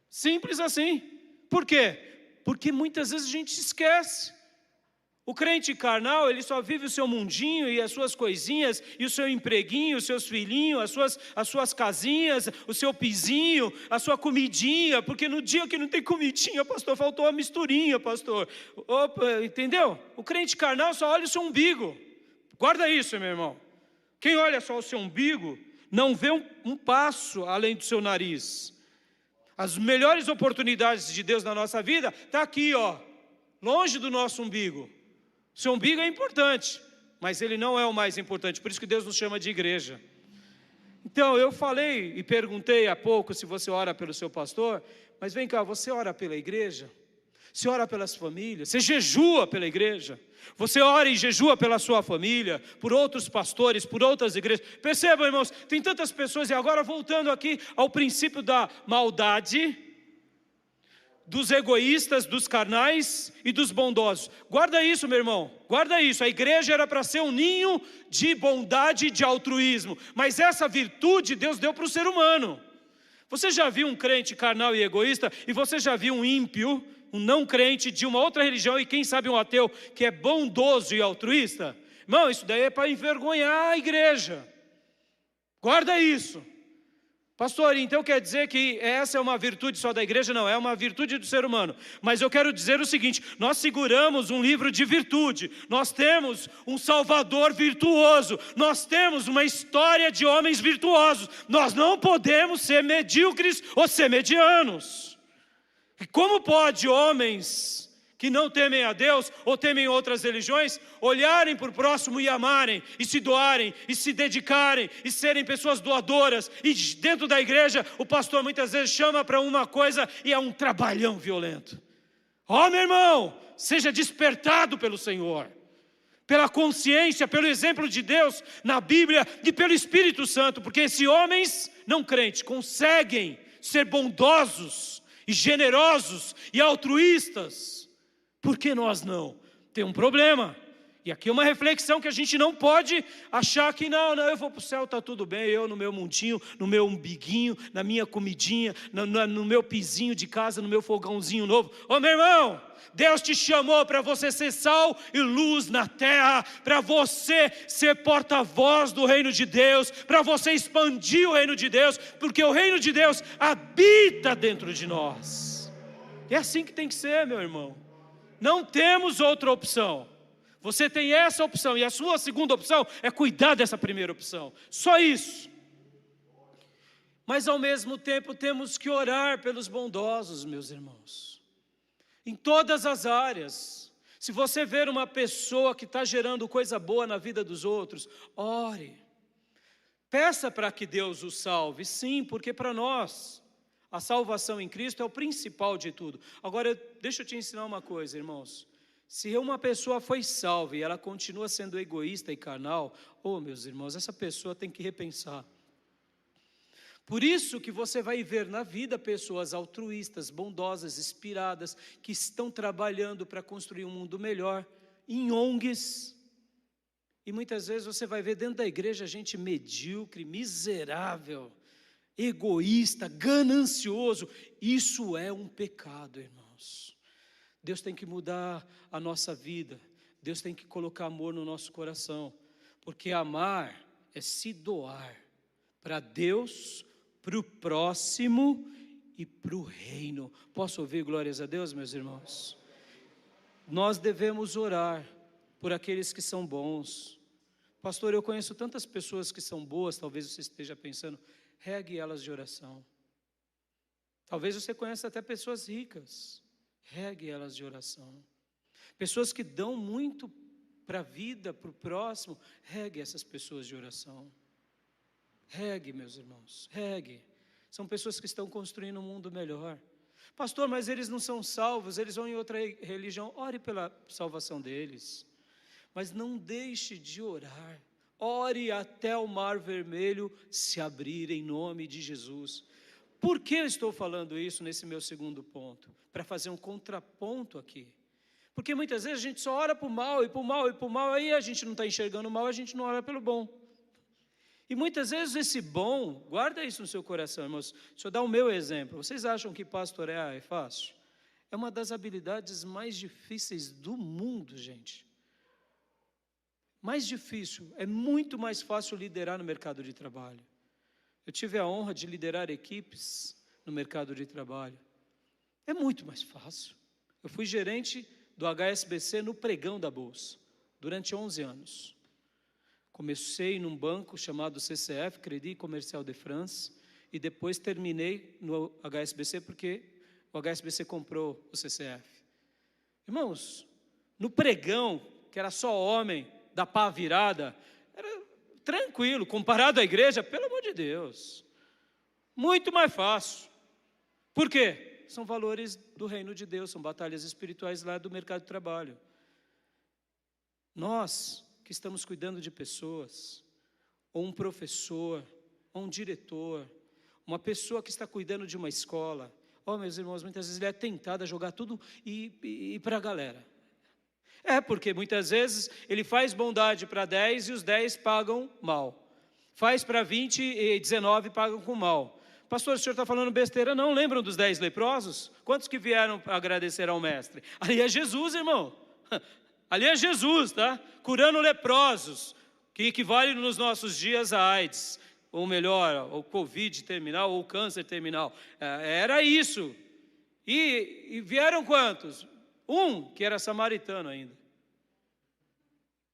Simples assim. Por quê? Porque muitas vezes a gente se esquece. O crente carnal, ele só vive o seu mundinho e as suas coisinhas, e o seu empreguinho, os seus filhinhos, as suas casinhas, o seu pizinho, a sua comidinha, porque no dia que não tem comidinha, pastor, faltou a misturinha, pastor. Opa, entendeu? O crente carnal só olha o seu umbigo. Guarda isso, meu irmão. Quem olha só o seu umbigo, não vê um passo além do seu nariz. As melhores oportunidades de Deus na nossa vida, está aqui, ó, longe do nosso umbigo. Seu umbigo é importante, mas ele não é o mais importante, por isso que Deus nos chama de igreja. Então, eu falei e perguntei há pouco se você ora pelo seu pastor, mas vem cá, você ora pela igreja? Você ora pelas famílias? Você jejua pela igreja? Você ora e jejua pela sua família, por outros pastores, por outras igrejas? Percebam, irmãos, tem tantas pessoas, e agora voltando aqui ao princípio da maldade, dos egoístas, dos carnais e dos bondosos. Guarda isso, meu irmão, guarda isso. A igreja era para ser um ninho de bondade e de altruísmo, mas essa virtude Deus deu para o ser humano. Você já viu um crente carnal e egoísta, e você já viu um ímpio, um não crente de uma outra religião, e quem sabe um ateu, que é bondoso e altruísta? Irmão, isso daí é para envergonhar a igreja. Guarda isso. Pastor, então quer dizer que essa é uma virtude só da igreja? Não, é uma virtude do ser humano. Mas eu quero dizer o seguinte, nós seguramos um livro de virtude, nós temos um Salvador virtuoso, nós temos uma história de homens virtuosos, nós não podemos ser medíocres ou ser medianos. E como pode homens que não temem a Deus ou temem outras religiões, olharem para o próximo e amarem, e se doarem, e se dedicarem, e serem pessoas doadoras, e dentro da igreja o pastor muitas vezes chama para uma coisa e é um trabalhão violento. Meu irmão, seja despertado pelo Senhor, pela consciência, pelo exemplo de Deus na Bíblia e pelo Espírito Santo, porque se homens não crentes conseguem ser bondosos e generosos e altruístas, por que nós não? Tem um problema. E aqui é uma reflexão que a gente não pode achar que não, eu vou para o céu, está tudo bem, eu no meu mundinho, no meu umbiguinho, na minha comidinha, no meu pizinho de casa, no meu fogãozinho novo. Meu irmão, Deus te chamou para você ser sal e luz na terra, para você ser porta-voz do reino de Deus, para você expandir o reino de Deus, porque o reino de Deus habita dentro de nós. É assim que tem que ser, meu irmão. Não temos outra opção. Você tem essa opção, e a sua segunda opção é cuidar dessa primeira opção. Só isso. Mas ao mesmo tempo temos que orar pelos bondosos, meus irmãos. Em todas as áreas. Se você ver uma pessoa que está gerando coisa boa na vida dos outros, ore. Peça para que Deus o salve, sim, porque para nós a salvação em Cristo é o principal de tudo. Agora, deixa eu te ensinar uma coisa, irmãos. Se uma pessoa foi salva e ela continua sendo egoísta e carnal, meus irmãos, essa pessoa tem que repensar. Por isso que você vai ver na vida pessoas altruístas, bondosas, inspiradas, que estão trabalhando para construir um mundo melhor, em ONGs. E muitas vezes você vai ver dentro da igreja gente medíocre, miserável, egoísta, ganancioso. Isso é um pecado, irmãos. Deus tem que mudar a nossa vida. Deus tem que colocar amor no nosso coração. Porque amar é se doar para Deus, para o próximo e para o reino. Posso ouvir glórias a Deus, meus irmãos? Nós devemos orar por aqueles que são bons. Pastor, eu conheço tantas pessoas que são boas, talvez você esteja pensando, regue elas de oração. Talvez você conheça até pessoas ricas, regue elas de oração. Pessoas que dão muito para a vida, para o próximo, regue essas pessoas de oração. Regue, meus irmãos, regue. São pessoas que estão construindo um mundo melhor. Pastor, mas eles não são salvos, eles vão em outra religião. Ore pela salvação deles. Mas não deixe de orar. Ore até o mar vermelho se abrir em nome de Jesus. Por que eu estou falando isso nesse meu segundo ponto? Para fazer um contraponto aqui. Porque muitas vezes a gente só ora para o mal, e para o mal, e para o mal, aí a gente não está enxergando o mal, a gente não ora pelo bom. E muitas vezes esse bom, guarda isso no seu coração, irmãos. Deixa eu dar o meu exemplo. Vocês acham que pastorear é fácil? É uma das habilidades mais difíceis do mundo, gente. Mais difícil, é muito mais fácil liderar no mercado de trabalho. Eu tive a honra de liderar equipes no mercado de trabalho. É muito mais fácil. Eu fui gerente do HSBC no pregão da Bolsa, durante 11 anos. Comecei num banco chamado CCF, Crédit Commercial de France, e depois terminei no HSBC porque o HSBC comprou o CCF. Irmãos, no pregão, que era só homem, da pá virada, era tranquilo, comparado à igreja, pelo amor de Deus. Muito mais fácil. Por quê? São valores do reino de Deus, são batalhas espirituais lá do mercado de trabalho. Nós que estamos cuidando de pessoas, ou um professor, ou um diretor, uma pessoa que está cuidando de uma escola, meus irmãos, muitas vezes ele é tentado a jogar tudo e para a galera. Porque muitas vezes ele faz bondade para 10 e os 10 pagam mal. Faz para 20 e 19 pagam com mal. Pastor, o senhor está falando besteira? Não, lembram dos 10 leprosos? Quantos que vieram para agradecer ao mestre? Ali é Jesus, irmão. Ali é Jesus, tá? Curando leprosos, que equivale nos nossos dias a AIDS, ou melhor, o Covid terminal, ou o câncer terminal. Era isso. E vieram quantos? Um, que era samaritano ainda.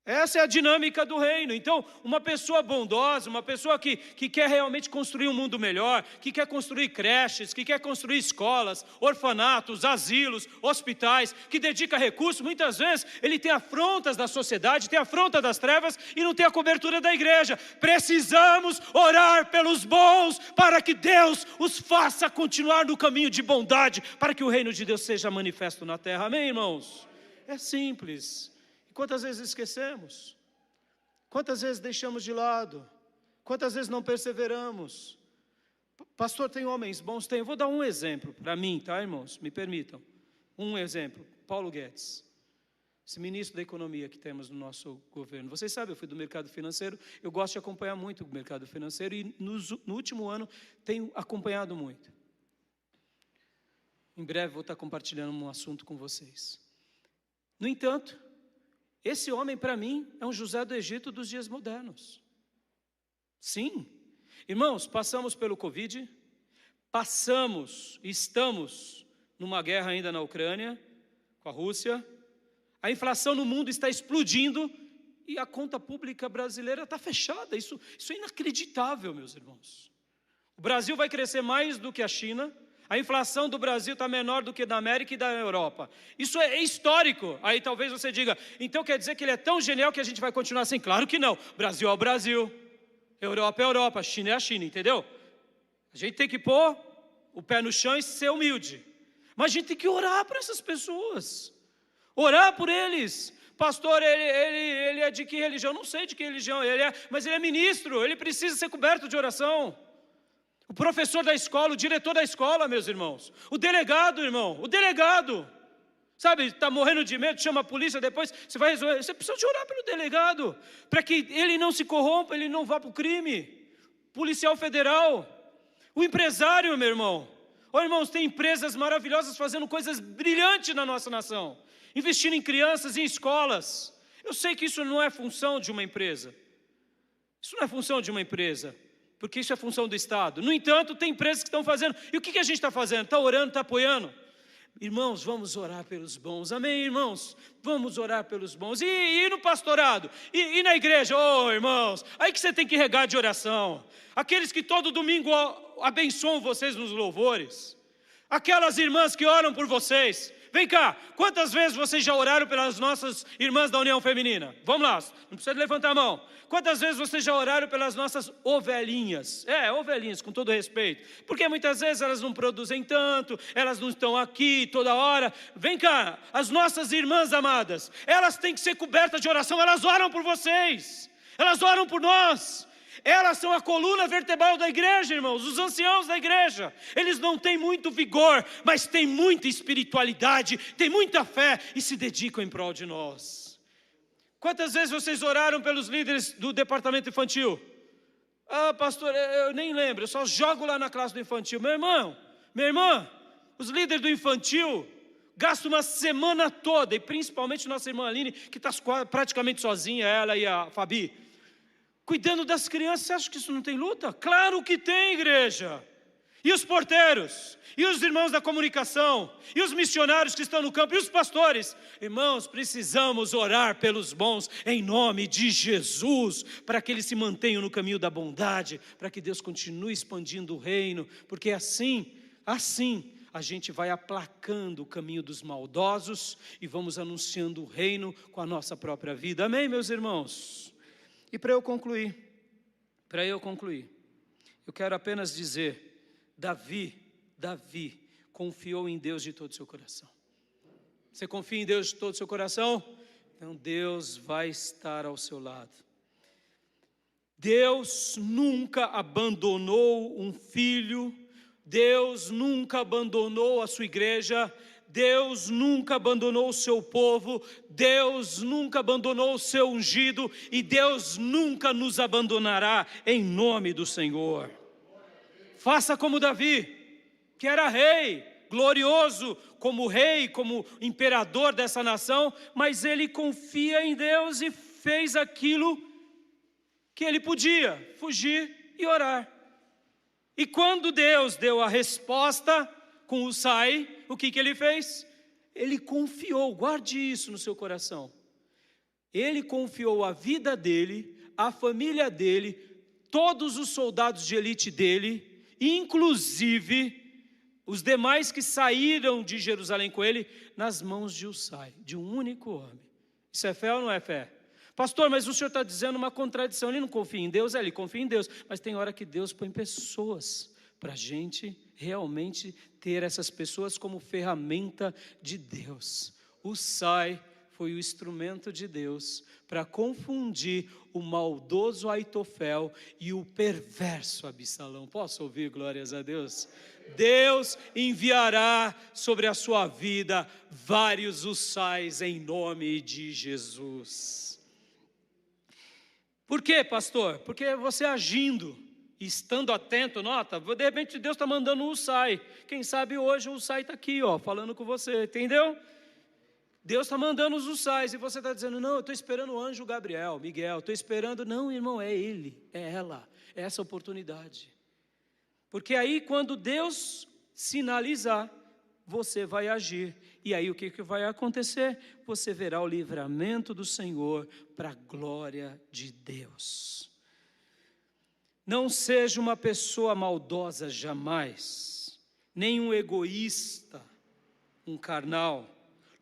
Essa é a dinâmica do reino. Então, uma pessoa bondosa, uma pessoa que quer realmente construir um mundo melhor, que quer construir creches, que quer construir escolas, orfanatos, asilos, hospitais, que dedica recursos, muitas vezes ele tem afrontas da sociedade, tem afronta das trevas e não tem a cobertura da igreja. Precisamos orar pelos bons para que Deus os faça continuar no caminho de bondade, para que o reino de Deus seja manifesto na terra. Amém, irmãos? É simples. Quantas vezes esquecemos? Quantas vezes deixamos de lado? Quantas vezes não perseveramos? Pastor, tem homens bons? Tem. Eu vou dar um exemplo para mim, tá, irmãos? Me permitam. Um exemplo. Paulo Guedes, esse ministro da economia que temos no nosso governo. Vocês sabem, eu fui do mercado financeiro, eu gosto de acompanhar muito o mercado financeiro e no último ano tenho acompanhado muito. Em breve vou estar compartilhando um assunto com vocês. No entanto, esse homem, para mim, é um José do Egito dos dias modernos. Sim. Irmãos, passamos pelo Covid, estamos numa guerra ainda na Ucrânia, com a Rússia. A inflação no mundo está explodindo e a conta pública brasileira está fechada. Isso é inacreditável, meus irmãos. O Brasil vai crescer mais do que a China. A inflação do Brasil está menor do que da América e da Europa. Isso é histórico. Aí talvez você diga, então quer dizer que ele é tão genial que a gente vai continuar assim? Claro que não. Brasil é o Brasil, Europa é a Europa, China é a China, entendeu? A gente tem que pôr o pé no chão e ser humilde. Mas a gente tem que orar por essas pessoas. Orar por eles. Pastor, ele é de que religião? Não sei de que religião ele é, mas ele é ministro, ele precisa ser coberto de oração. O professor da escola, o diretor da escola, meus irmãos. O delegado, irmão, o delegado. Sabe, está morrendo de medo, chama a polícia, depois você vai resolver. Você precisa de orar pelo delegado, para que ele não se corrompa, ele não vá para o crime. Policial federal, o empresário, meu irmão. Ó, irmãos, tem empresas maravilhosas fazendo coisas brilhantes na nossa nação. Investindo em crianças, em escolas. Eu sei que isso não é função de uma empresa. Isso não é função de uma empresa, porque isso é função do Estado. No entanto, tem empresas que estão fazendo. E o que a gente está fazendo? Está orando, está apoiando? Irmãos, vamos orar pelos bons, amém, irmãos? Vamos orar pelos bons. E no pastorado? E na igreja? Oh, irmãos, aí que você tem que regar de oração. Aqueles que todo domingo abençoam vocês nos louvores. Aquelas irmãs que oram por vocês. Vem cá, quantas vezes vocês já oraram pelas nossas irmãs da União Feminina? Vamos lá, não precisa levantar a mão. Quantas vezes vocês já oraram pelas nossas ovelhinhas? Ovelhinhas, com todo respeito. Porque muitas vezes elas não produzem tanto, elas não estão aqui toda hora. Vem cá, as nossas irmãs amadas, elas têm que ser cobertas de oração, elas oram por vocês. Elas oram por nós. Elas são a coluna vertebral da igreja, irmãos, os anciãos da igreja. Eles não têm muito vigor, mas têm muita espiritualidade, têm muita fé e se dedicam em prol de nós. Quantas vezes vocês oraram pelos líderes do departamento infantil? Ah, pastor, eu nem lembro, eu só jogo lá na classe do infantil. Meu irmão, minha irmã, os líderes do infantil gastam uma semana toda, e principalmente nossa irmã Aline, que está praticamente sozinha, ela e a Fabi, cuidando das crianças. Você acha que isso não tem luta? Claro que tem, igreja. E os porteiros, e os irmãos da comunicação, e os missionários que estão no campo, e os pastores. Irmãos, precisamos orar pelos bons em nome de Jesus, para que eles se mantenham no caminho da bondade, para que Deus continue expandindo o reino, porque assim a gente vai aplacando o caminho dos maldosos e vamos anunciando o reino com a nossa própria vida. Amém, meus irmãos? E para eu concluir, eu quero apenas dizer, Davi confiou em Deus de todo o seu coração. Você confia em Deus de todo o seu coração? Então Deus vai estar ao seu lado. Deus nunca abandonou um filho, Deus nunca abandonou a sua igreja, Deus nunca abandonou o seu povo, Deus nunca abandonou o seu ungido, e Deus nunca nos abandonará em nome do Senhor. Faça como Davi, que era rei, glorioso como rei, como imperador dessa nação, mas ele confia em Deus e fez aquilo que ele podia, fugir e orar. E quando Deus deu a resposta com Husai, o que ele fez? Ele confiou, guarde isso no seu coração. Ele confiou a vida dele, a família dele, todos os soldados de elite dele, inclusive os demais que saíram de Jerusalém com ele, nas mãos de Husai, de um único homem. Isso é fé ou não é fé? Pastor, mas o senhor está dizendo uma contradição. Ele não confia em Deus? Ele confia em Deus, mas tem hora que Deus põe pessoas para a gente realmente ter essas pessoas como ferramenta de Deus. Husai foi o instrumento de Deus para confundir o maldoso Aitofel e o perverso Absalão. Posso ouvir glórias a Deus? Deus enviará sobre a sua vida vários Husais em nome de Jesus. Por quê, pastor? Porque você agindo, estando atento, nota, de repente Deus está mandando um Husai. Quem sabe hoje o Husai está aqui, falando com você, entendeu? Deus está mandando os Husais e você está dizendo, não, eu estou esperando o anjo Gabriel, Miguel, estou esperando. Não, irmão, é ele, é ela, é essa oportunidade. Porque aí quando Deus sinalizar, você vai agir. E aí o que vai acontecer? Você verá o livramento do Senhor para a glória de Deus. Não seja uma pessoa maldosa jamais, nem um egoísta, um carnal.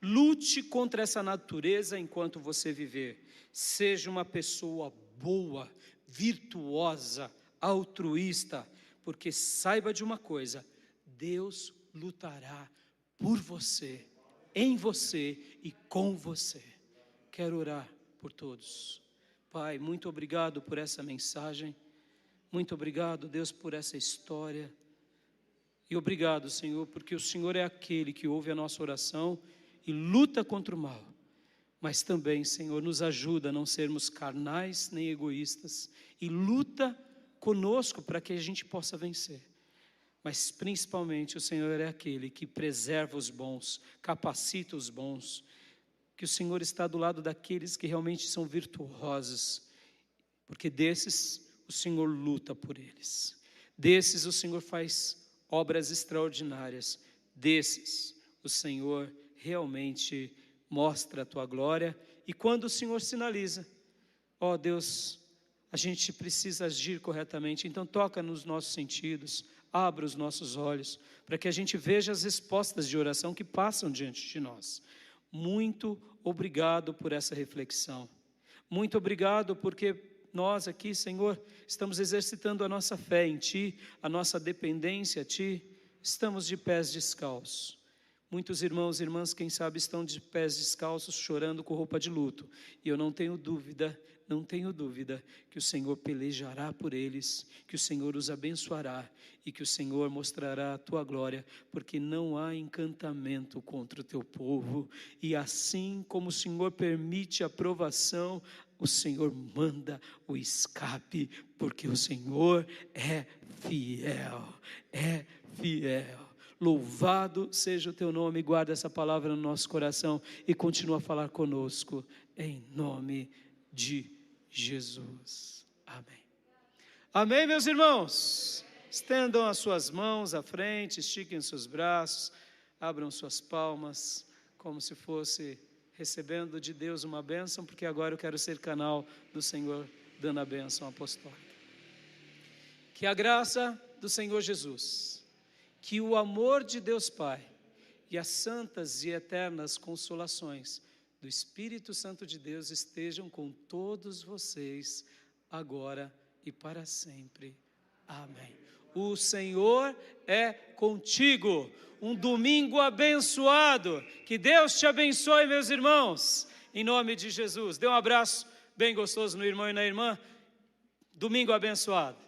Lute contra essa natureza enquanto você viver. Seja uma pessoa boa, virtuosa, altruísta, porque saiba de uma coisa, Deus lutará por você, em você e com você. Quero orar por todos. Pai, muito obrigado por essa mensagem. Muito obrigado, Deus, por essa história. E obrigado, Senhor, porque o Senhor é aquele que ouve a nossa oração e luta contra o mal. Mas também, Senhor, nos ajuda a não sermos carnais nem egoístas e luta conosco para que a gente possa vencer. Mas principalmente o Senhor é aquele que preserva os bons, capacita os bons, que o Senhor está do lado daqueles que realmente são virtuosos, porque desses o Senhor luta por eles, desses o Senhor faz obras extraordinárias, desses o Senhor realmente mostra a tua glória. E quando o Senhor sinaliza, ó Deus, a gente precisa agir corretamente, então toca nos nossos sentidos, abra os nossos olhos, para que a gente veja as respostas de oração que passam diante de nós. Muito obrigado por essa reflexão, muito obrigado porque nós aqui, Senhor, estamos exercitando a nossa fé em Ti, a nossa dependência a Ti, estamos de pés descalços. Muitos irmãos e irmãs, quem sabe, estão de pés descalços, chorando com roupa de luto. E eu não tenho dúvida que o Senhor pelejará por eles, que o Senhor os abençoará e que o Senhor mostrará a tua glória, porque não há encantamento contra o teu povo. E assim como o Senhor permite a provação, o Senhor manda o escape, porque o Senhor é fiel, é fiel. Louvado seja o teu nome, guarda essa palavra no nosso coração e continua a falar conosco, em nome de Jesus. Amém. Amém, meus irmãos? Estendam as suas mãos à frente, estiquem os seus braços, abram suas palmas, como se fosse recebendo de Deus uma bênção, porque agora eu quero ser canal do Senhor, dando a bênção apostólica. Que a graça do Senhor Jesus, que o amor de Deus Pai e as santas e eternas consolações do Espírito Santo de Deus estejam com todos vocês, agora e para sempre. Amém. O Senhor é contigo. Um domingo abençoado. Que Deus te abençoe, meus irmãos. Em nome de Jesus. Dê um abraço bem gostoso no irmão e na irmã. Domingo abençoado.